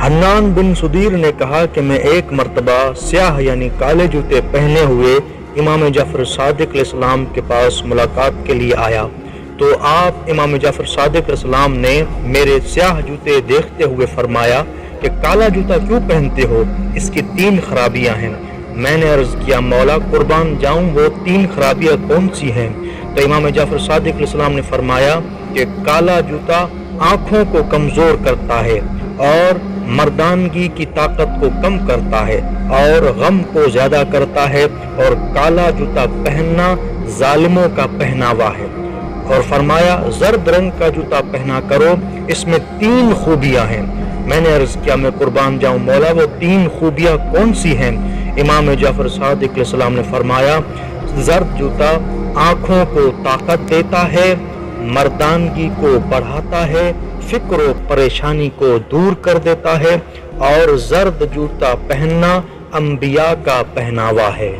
حنان بن سدیر نے کہا کہ میں ایک مرتبہ سیاہ یعنی کالے جوتے پہنے ہوئے امام جعفر صادق علیہ السلام کے پاس ملاقات کے لیے آیا تو آپ امام جعفر صادق علیہ السلام نے میرے سیاہ جوتے دیکھتے ہوئے فرمایا کہ کالا جوتا کیوں پہنتے ہو؟ اس کی 3 خرابیاں ہیں۔ میں نے عرض کیا مولا قربان جاؤں وہ 3 خرابیاں کون سی ہیں؟ تو امام جعفر صادق علیہ السلام نے فرمایا کہ کالا جوتا آنکھوں کو کمزور کرتا ہے اور مردانگی کی طاقت کو کم کرتا ہے اور غم کو زیادہ کرتا ہے، اور کالا جوتا پہننا ظالموں کا پہناوا ہے۔ اور فرمایا زرد رنگ کا جوتا پہنا کرو، اس میں 3 خوبیاں ہیں۔ میں نے عرض کیا میں قربان جاؤں مولا وہ 3 خوبیاں کون سی ہیں؟ امام جعفر صادق علیہ السلام نے فرمایا زرد جوتا آنکھوں کو طاقت دیتا ہے، مردانگی کو بڑھاتا ہے، فکر و پریشانی کو دور کر دیتا ہے، اور زرد جوتا پہننا انبیاء کا پہناوا ہے۔